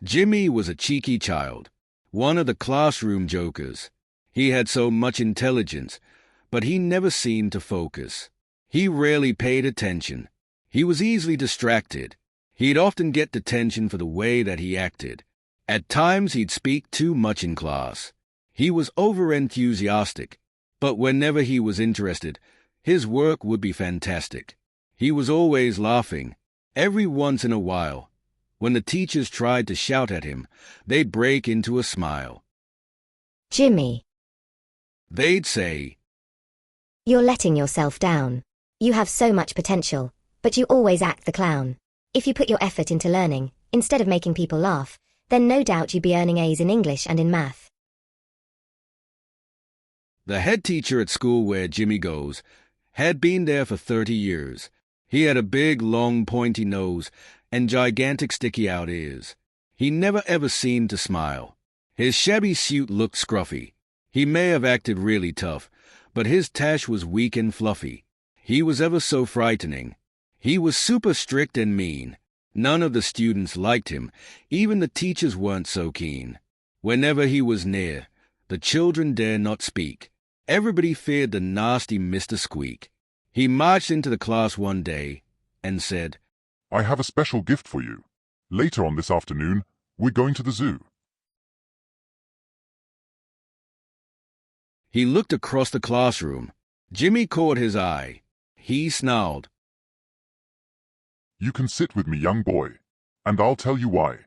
Jimmy was a cheeky child, one of the classroom jokers. He had so much intelligence, but he never seemed to focus. He rarely paid attention. He was easily distracted. He'd often get detention for the way that he acted. At times he'd speak too much in class. He was over-enthusiastic, but whenever he was interested, his work would be fantastic. He was always laughing. Every once in a while, when the teachers tried to shout at him, they'd break into a smile. Jimmy, They'd say, you're letting yourself down. You have so much potential, but you always act the clown. If you put your effort into learning, instead of making people laugh, then no doubt you'd be earning A's in English and in math. The head teacher at school where Jimmy goes had been there for 30 years. He had a big, long, pointy nose and gigantic sticky-out ears. He never ever seemed to smile. His shabby suit looked scruffy. He may have acted really tough, but his tash was weak and fluffy. He was ever so frightening. He was super strict and mean. None of the students liked him. Even the teachers weren't so keen. Whenever he was near, the children dared not speak. Everybody feared the nasty Mr. Squeak. He marched into the class one day and said, I have a special gift for you. Later on this afternoon, we're going to the zoo. He looked across the classroom. Jimmy caught his eye. He snarled, You can sit with me, young boy, and I'll tell you why.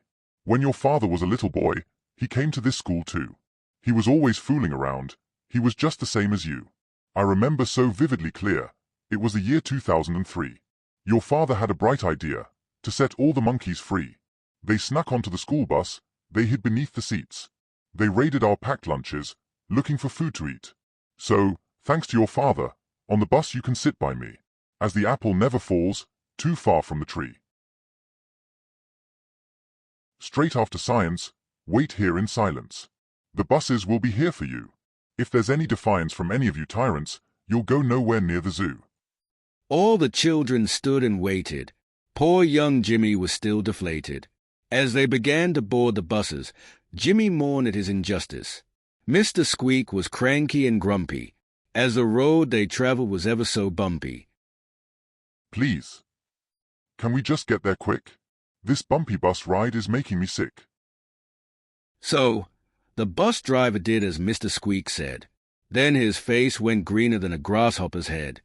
When your father was a little boy, he came to this school too. He was always fooling around. He was just the same as you. I remember so vividly clear. It was the year 2003. Your father had a bright idea, to set all the monkeys free. They snuck onto the school bus, they hid beneath the seats. They raided our packed lunches, looking for food to eat. So, thanks to your father, on the bus you can sit by me, as the apple never falls too far from the tree. Straight after science, wait here in silence. The buses will be here for you. If there's any defiance from any of you tyrants, you'll go nowhere near the zoo. All the children stood and waited. Poor young Jimmy was still deflated. As they began to board the buses, Jimmy mourned at his injustice. Mr. Squeak was cranky and grumpy, as the road they traveled was ever so bumpy. Please. Can we just get there quick? This bumpy bus ride is making me sick. So, the bus driver did as Mr. Squeak said. Then his face went greener than a grasshopper's head.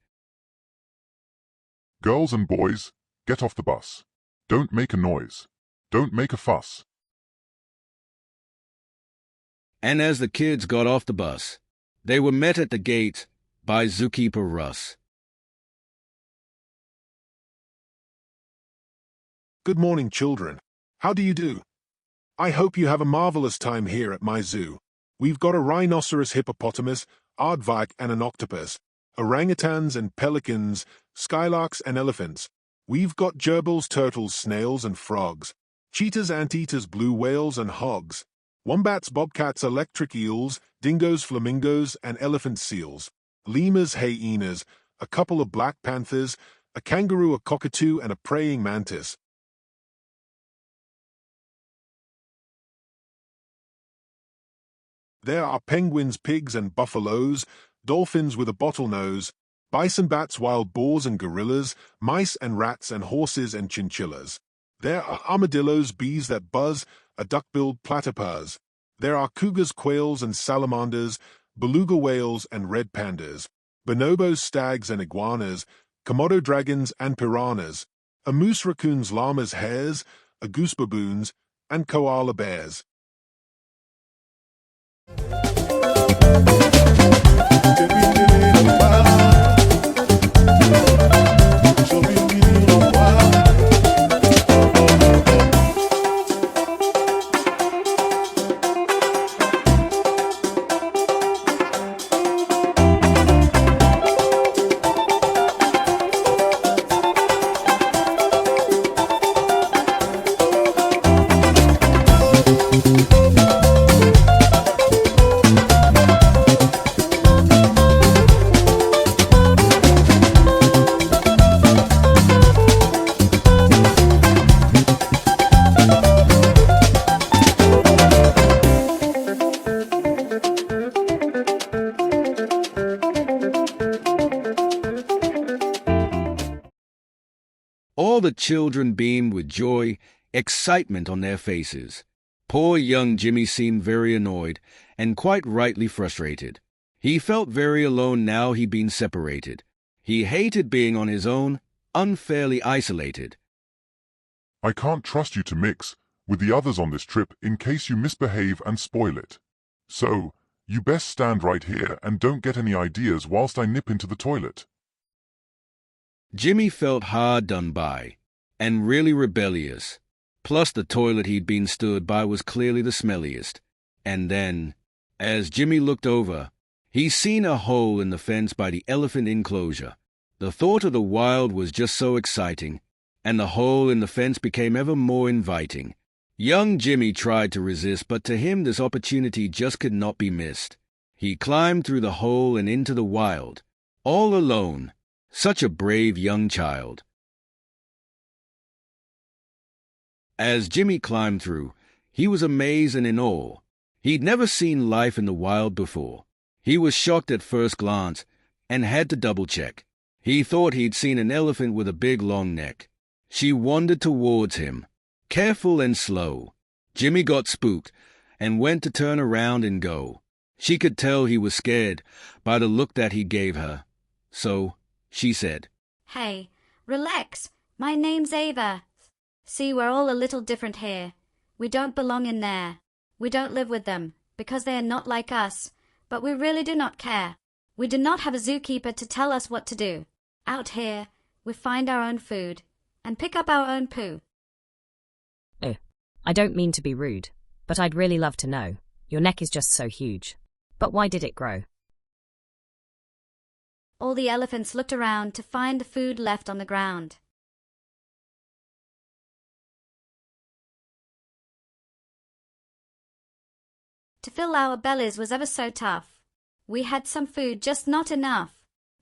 Girls and boys, get off the bus. Don't make a noise. Don't make a fuss. And as the kids got off the bus, they were met at the gate by Zookeeper Russ. Good morning, children. How do you do? I hope you have a marvelous time here at my zoo. We've got a rhinoceros hippopotamus, aardvark and an octopus, orangutans and pelicans, skylarks and elephants. We've got gerbils, turtles, snails and frogs, cheetahs, anteaters, blue whales and hogs, wombats, bobcats, electric eels, dingoes, flamingos and elephant seals, lemurs, hyenas, a couple of black panthers, a kangaroo, a cockatoo and a praying mantis. There are penguins, pigs and buffaloes, dolphins with a bottlenose, bison, bats, wild boars and gorillas, mice and rats and horses and chinchillas. There are armadillos, bees that buzz, a duck-billed platypus. There are cougars, quails and salamanders, beluga whales and red pandas, bonobos, stags and iguanas, Komodo dragons and piranhas, a moose, raccoons, llamas, hares, a goose, baboons, and koala bears. All the children beamed with joy, excitement on their faces. Poor young Jimmy seemed very annoyed, and quite rightly frustrated. He felt very alone now he'd been separated. He hated being on his own, unfairly isolated. I can't trust you to mix with the others on this trip in case you misbehave and spoil it. So, you best stand right here and don't get any ideas whilst I nip into the toilet. Jimmy felt hard done by, and really rebellious. Plus the toilet he'd been stood by was clearly the smelliest. And then, as Jimmy looked over, he seen a hole in the fence by the elephant enclosure. The thought of the wild was just so exciting, and the hole in the fence became ever more inviting. Young Jimmy tried to resist, but to him this opportunity just could not be missed. He climbed through the hole and into the wild, all alone. Such a brave young child. As Jimmy climbed through, he was amazed and in awe. He'd never seen life in the wild before. He was shocked at first glance and had to double-check. He thought he'd seen an elephant with a big long neck. She wandered towards him, careful and slow. Jimmy got spooked and went to turn around and go. She could tell he was scared by the look that he gave her. So she said, "Hey, relax. My name's Ava. See, we're all a little different here. We don't belong in there. We don't live with them, because they are not like us. But we really do not care. We do not have a zookeeper to tell us what to do. Out here, we find our own food, and pick up our own poo." Oh, I don't mean to be rude, but I'd really love to know. Your neck is just so huge. But why did it grow? All the elephants looked around to find the food left on the ground. To fill our bellies was ever so tough. We had some food, just not enough.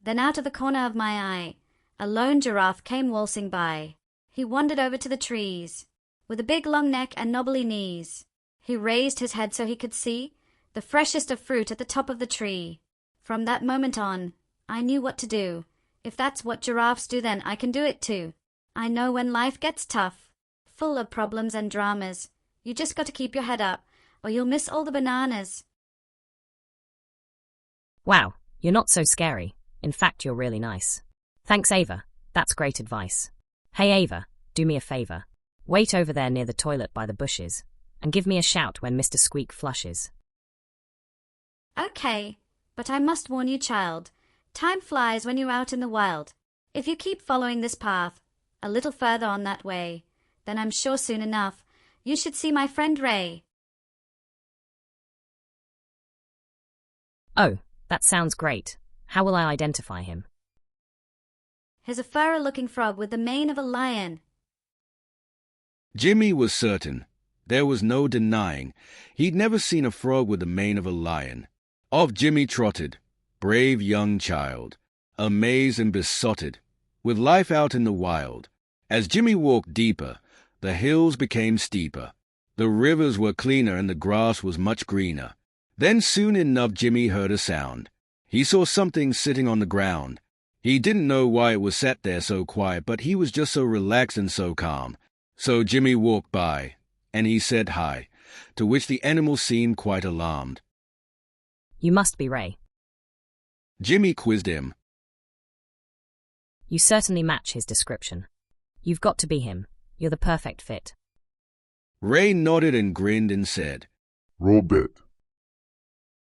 Then out of the corner of my eye, a lone giraffe came waltzing by. He wandered over to the trees, with a big long neck and knobbly knees. He raised his head so he could see the freshest of fruit at the top of the tree. From that moment on, I knew what to do. If that's what giraffes do, then I can do it too. I know when life gets tough, full of problems and dramas, you just got to keep your head up, or you'll miss all the bananas. Wow, you're not so scary. In fact, you're really nice. Thanks, Ava. That's great advice. Hey, Ava, do me a favor. Wait over there near the toilet by the bushes, and give me a shout when Mr. Squeak flushes. Okay, but I must warn you, child. Time flies when you're out in the wild. If you keep following this path, a little further on that way, then I'm sure soon enough you should see my friend Ray. Oh, that sounds great. How will I identify him? He's a furry-looking frog with the mane of a lion. Jimmy was certain. There was no denying. He'd never seen a frog with the mane of a lion. Off Jimmy trotted, brave young child, amazed and besotted, with life out in the wild. As Jimmy walked deeper, the hills became steeper. The rivers were cleaner and the grass was much greener. Then soon enough Jimmy heard a sound. He saw something sitting on the ground. He didn't know why it was sat there so quiet, but he was just so relaxed and so calm. So Jimmy walked by, and he said hi, to which the animal seemed quite alarmed. You must be Ray. Jimmy quizzed him. You certainly match his description. You've got to be him. You're the perfect fit. Ray nodded and grinned and said, Roll bit.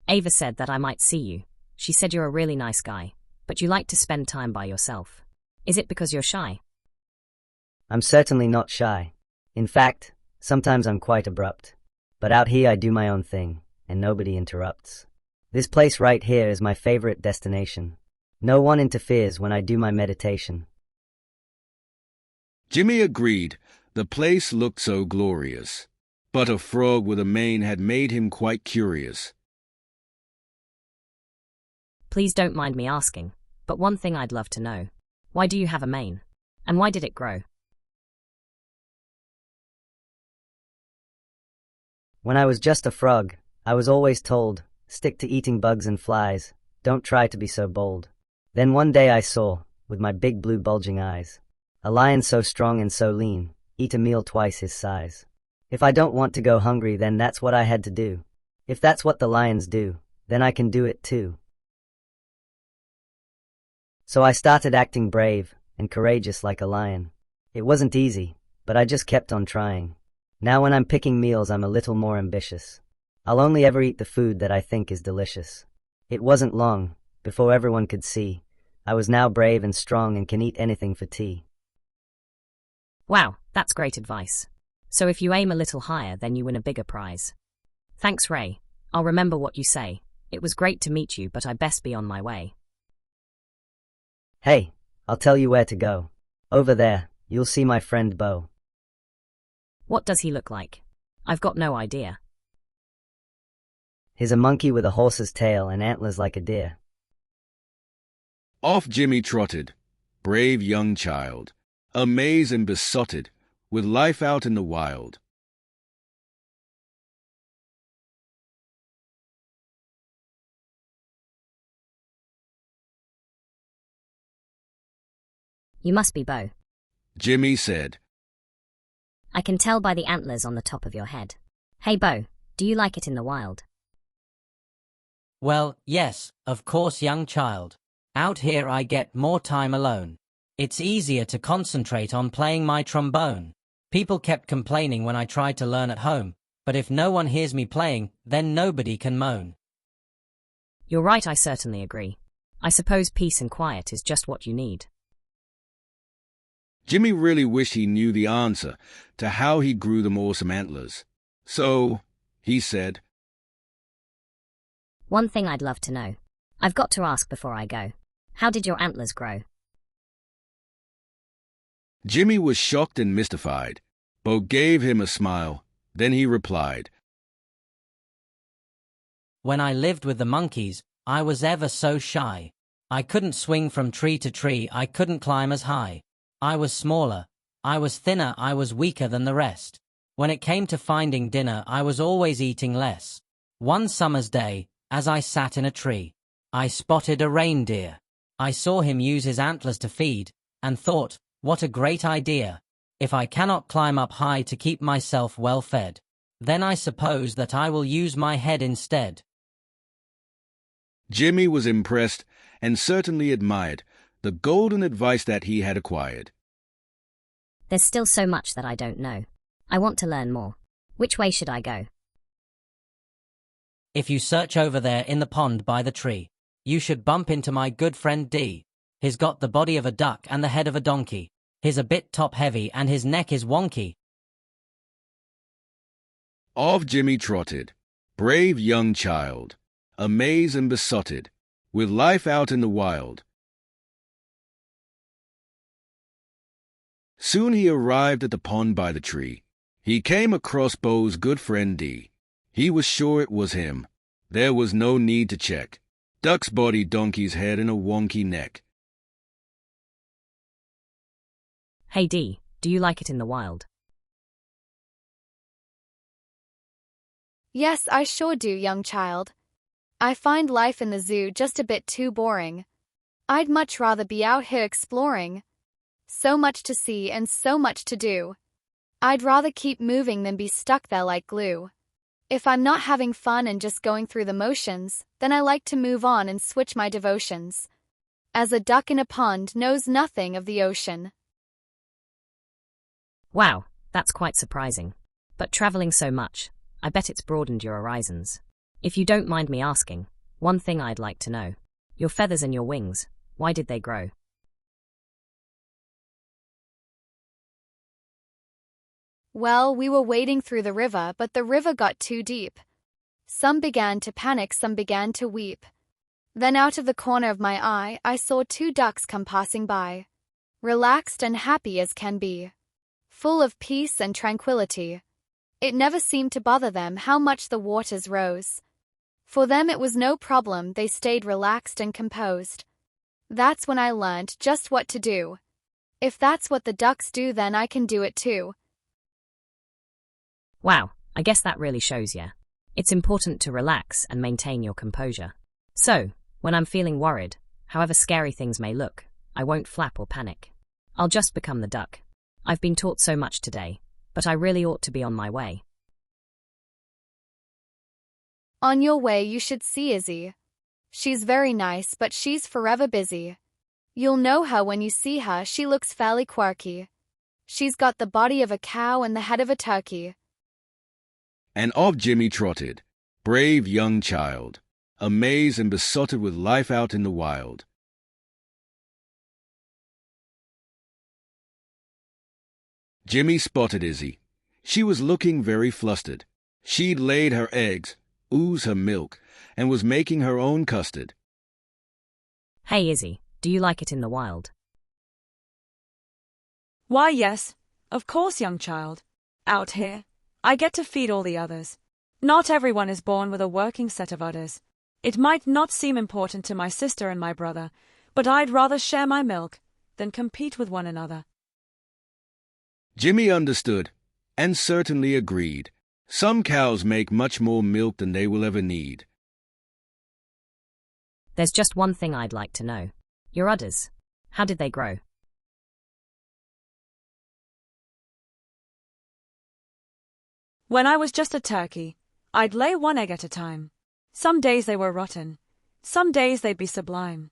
Ava said that I might see you. She said you're a really nice guy, but you like to spend time by yourself. Is it because you're shy? I'm certainly not shy. In fact, sometimes I'm quite abrupt. But out here I do my own thing, and nobody interrupts. This place right here is my favorite destination. No one interferes when I do my meditation. Jimmy agreed. The place looked so glorious. But a frog with a mane had made him quite curious. Please don't mind me asking, but one thing I'd love to know. Why do you have a mane? And why did it grow? When I was just a frog, I was always told, stick to eating bugs and flies, don't try to be so bold. Then one day I saw, with my big blue bulging eyes, A lion so strong and so lean, eat a meal twice his size. If I don't want to go hungry, then that's what I had to do. If that's what the lions do, then I can do it too. So I started acting brave and courageous like a lion. It wasn't easy, but I just kept on trying. Now when I'm picking meals, I'm a little more ambitious. I'll only ever eat the food that I think is delicious. It wasn't long before everyone could see I was now brave and strong and can eat anything for tea. Wow, that's great advice. So if you aim a little higher, then you win a bigger prize. Thanks, Ray. I'll remember what you say. It was great to meet you, but I best be on my way. Hey, I'll tell you where to go. Over there, you'll see my friend Bo. What does he look like? I've got no idea. He's a monkey with a horse's tail and antlers like a deer. Off Jimmy trotted, brave young child, amazed and besotted, with life out in the wild. You must be Bo. Jimmy said. I can tell by the antlers on the top of your head. Hey Bo, do you like it in the wild? Well, yes, of course, young child. Out here I get more time alone. It's easier to concentrate on playing my trombone. People kept complaining when I tried to learn at home, but if no one hears me playing, then nobody can moan. You're right, I certainly agree. I suppose peace and quiet is just what you need. Jimmy really wished he knew the answer to how he grew them awesome antlers. So, he said, One thing I'd love to know. I've got to ask before I go. How did your antlers grow? Jimmy was shocked and mystified. Bo gave him a smile. Then he replied, When I lived with the monkeys, I was ever so shy. I couldn't swing from tree to tree, I couldn't climb as high. I was smaller, I was thinner, I was weaker than the rest. When it came to finding dinner, I was always eating less. One summer's day, as I sat in a tree, I spotted a reindeer. I saw him use his antlers to feed, and thought, what a great idea. If I cannot climb up high to keep myself well fed, then I suppose that I will use my head instead. Jimmy was impressed and certainly admired the golden advice that he had acquired. There's still so much that I don't know. I want to learn more. Which way should I go? If you search over there in the pond by the tree, you should bump into my good friend D. He's got the body of a duck and the head of a donkey. He's a bit top-heavy and his neck is wonky. Off Jimmy trotted, brave young child, amazed and besotted, with life out in the wild. Soon he arrived at the pond by the tree. He came across Bo's good friend D. He was sure it was him. There was no need to check. Duck's body, donkey's head, and a wonky neck. Hey D, do you like it in the wild? Yes, I sure do, young child. I find life in the zoo just a bit too boring. I'd much rather be out here exploring. So much to see and so much to do. I'd rather keep moving than be stuck there like glue. If I'm not having fun and just going through the motions, then I like to move on and switch my devotions. As a duck in a pond knows nothing of the ocean. Wow, that's quite surprising. But traveling so much, I bet it's broadened your horizons. If you don't mind me asking, one thing I'd like to know. Your feathers and your wings, why did they grow? Well, we were wading through the river, but the river got too deep. Some began to panic, some began to weep. Then out of the corner of my eye, I saw 2 ducks come passing by. Relaxed and happy as can be. Full of peace and tranquility. It never seemed to bother them how much the waters rose. For them it was no problem, they stayed relaxed and composed. That's when I learned just what to do. If that's what the ducks do, then I can do it too. Wow, I guess that really shows ya. It's important to relax and maintain your composure. So, when I'm feeling worried, however scary things may look, I won't flap or panic. I'll just become the duck. I've been taught so much today, but I really ought to be on my way. On your way you should see Izzy. She's very nice, but she's forever busy. You'll know her when you see her. She looks fairly quirky. She's got the body of a cow and the head of a turkey. And off Jimmy trotted, brave young child, amazed and besotted with life out in the wild. Jimmy spotted Izzy. She was looking very flustered. She'd laid her eggs, oozed her milk, and was making her own custard. Hey Izzy, do you like it in the wild? Why, yes, of course, young child. Out here, I get to feed all the others. Not everyone is born with a working set of udders. It might not seem important to my sister and my brother, but I'd rather share my milk than compete with one another. Jimmy understood, and certainly agreed. Some cows make much more milk than they will ever need. There's just one thing I'd like to know. Your udders. How did they grow? When I was just a turkey, I'd lay one egg at a time. Some days they were rotten. Some days they'd be sublime.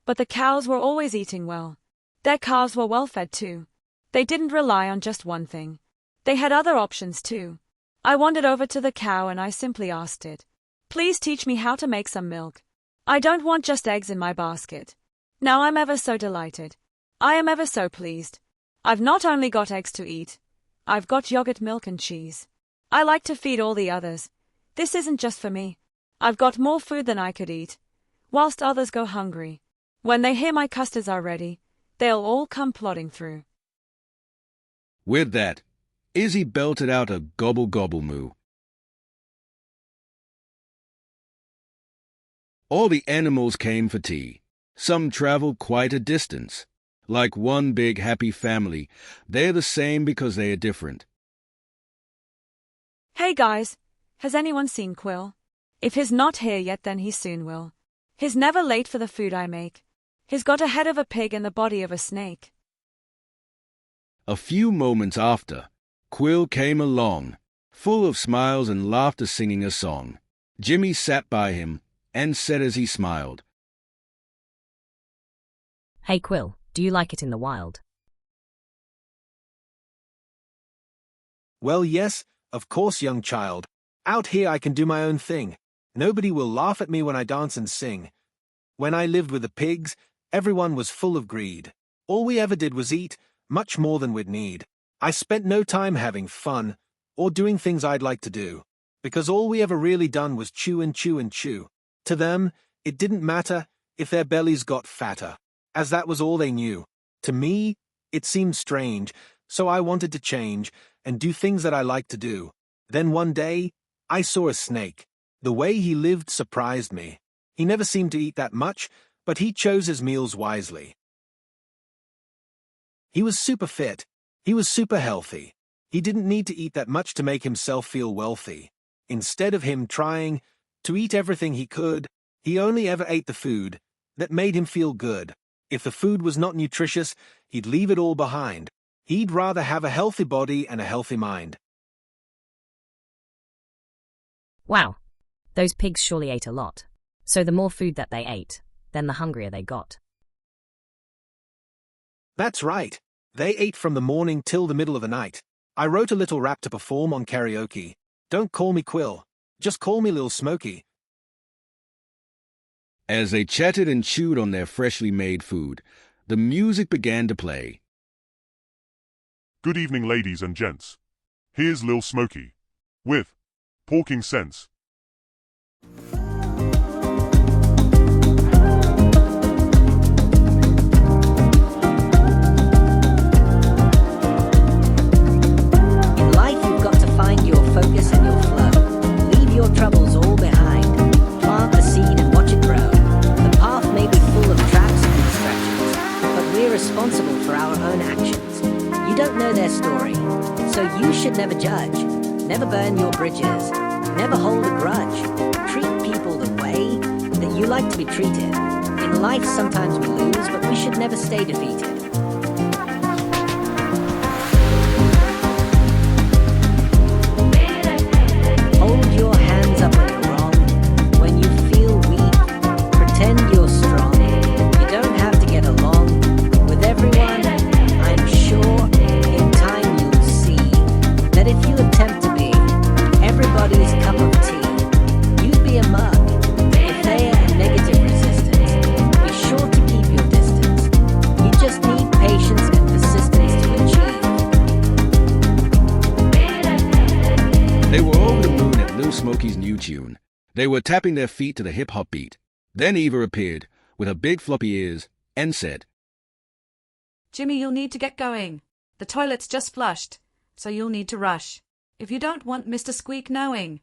But the cows were always eating well. Their calves were well fed too. They didn't rely on just one thing. They had other options too. I wandered over to the cow and I simply asked it, "Please teach me how to make some milk. I don't want just eggs in my basket." Now I'm ever so delighted. I am ever so pleased. I've not only got eggs to eat, I've got yogurt, milk and cheese. I like to feed all the others. This isn't just for me. I've got more food than I could eat, whilst others go hungry. When they hear my custards are ready, they'll all come plodding through. With that, Izzy belted out a gobble-gobble moo. All the animals came for tea. Some traveled quite a distance. Like one big happy family, they're the same because they are different. Hey guys, has anyone seen Quill? If he's not here yet, then he soon will. He's never late for the food I make. He's got a head of a pig and the body of a snake. A few moments after, Quill came along, full of smiles and laughter, singing a song. Jimmy sat by him and said as he smiled, Hey Quill, do you like it in the wild? Well, yes, of course, young child. Out here I can do my own thing. Nobody will laugh at me when I dance and sing. When I lived with the pigs, everyone was full of greed. All we ever did was eat, much more than we'd need. I spent no time having fun, or doing things I'd like to do, because all we ever really done was chew and chew and chew. To them, it didn't matter if their bellies got fatter, as that was all they knew. To me, it seemed strange, so I wanted to change and do things that I liked to do. Then one day, I saw a snake. The way he lived surprised me. He never seemed to eat that much, but he chose his meals wisely. He was super fit. He was super healthy. He didn't need to eat that much to make himself feel wealthy. Instead of him trying to eat everything he could, he only ever ate the food that made him feel good. If the food was not nutritious, he'd leave it all behind. He'd rather have a healthy body and a healthy mind. Wow, those pigs surely ate a lot. So the more food that they ate, then the hungrier they got. That's right. They ate from the morning till the middle of the night. I wrote a little rap to perform on karaoke. Don't call me Quill. Just call me Lil Smokey. As they chatted and chewed on their freshly made food, the music began to play. Good evening, ladies and gents. Here's Lil Smokey with Porking Sense. In life, you've got to find your focus and your flow. Leave your troubles all behind. Plant the seed and watch it grow. The path may be full of traps and distractions, but we're responsible for our own actions. You don't know their story, so you should never judge. Never burn your bridges. Never hold a grudge. Treat people the way that you like to be treated. In life, sometimes we lose, but we should never stay defeated. monkeys' new tune. They were tapping their feet to the hip-hop beat. Then Eva appeared, with her big floppy ears, and said, Jimmy, you'll need to get going. The toilet's just flushed, so you'll need to rush, if you don't want Mr. Squeak knowing.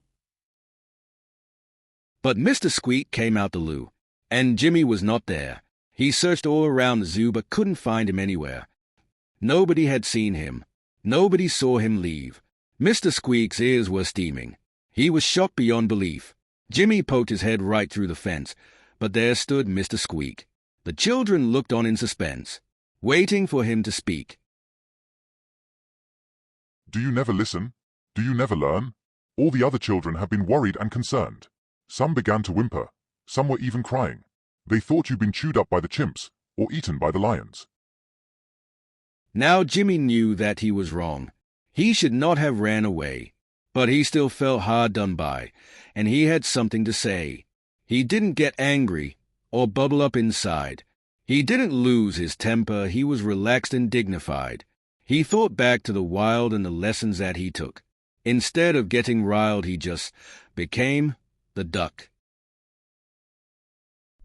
But Mr. Squeak came out the loo, and Jimmy was not there. He searched all around the zoo but couldn't find him anywhere. Nobody had seen him. Nobody saw him leave. Mr. Squeak's ears were steaming. He was shocked beyond belief. Jimmy poked his head right through the fence, but there stood Mr. Squeak. The children looked on in suspense, waiting for him to speak. Do you never listen? Do you never learn? All the other children have been worried and concerned. Some began to whimper. Some were even crying. They thought you'd been chewed up by the chimps or eaten by the lions. Now Jimmy knew that he was wrong. He should not have ran away. But he still felt hard done by, and he had something to say. He didn't get angry or bubble up inside. He didn't lose his temper. He was relaxed and dignified. He thought back to the wild and the lessons that he took. Instead of getting riled, he just became the duck.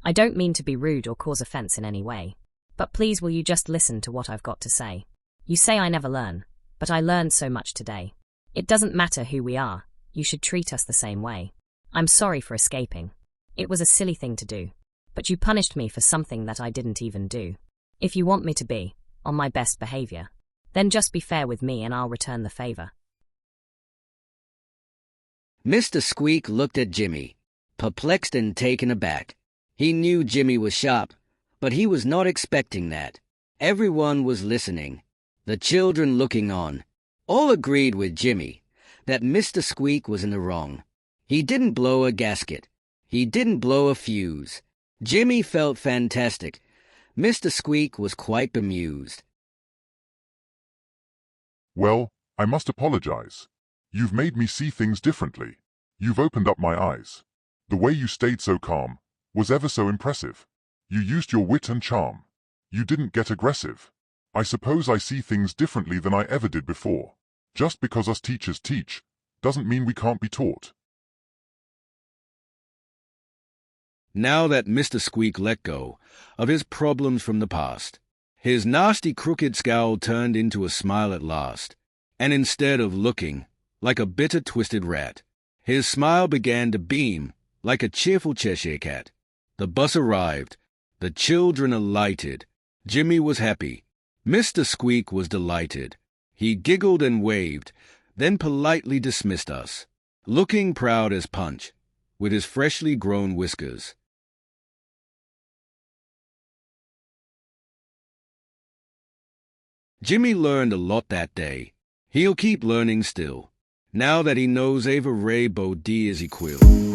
I don't mean to be rude or cause offense in any way, but please will you just listen to what I've got to say? You say I never learn, but I learned so much today. It doesn't matter who we are, you should treat us the same way. I'm sorry for escaping. It was a silly thing to do, but you punished me for something that I didn't even do. If you want me to be on my best behavior, then just be fair with me and I'll return the favor. Mr. Squeak looked at Jimmy, perplexed and taken aback. He knew Jimmy was sharp, but he was not expecting that. Everyone was listening, the children looking on. All agreed with Jimmy that Mr. Squeak was in the wrong. He didn't blow a gasket. He didn't blow a fuse. Jimmy felt fantastic. Mr. Squeak was quite bemused. Well, I must apologize. You've made me see things differently. You've opened up my eyes. The way you stayed so calm was ever so impressive. You used your wit and charm. You didn't get aggressive. I suppose I see things differently than I ever did before. Just because us teachers teach, doesn't mean we can't be taught. Now that Mr. Squeak let go of his problems from the past, his nasty crooked scowl turned into a smile at last, and instead of looking like a bitter twisted rat, his smile began to beam like a cheerful Cheshire cat. The bus arrived. The children alighted. Jimmy was happy. Mr. Squeak was delighted. He giggled and waved, then politely dismissed us, looking proud as Punch, with his freshly grown whiskers. Jimmy learned a lot that day. He'll keep learning still, now that he knows Ava Ray Bodie is equal.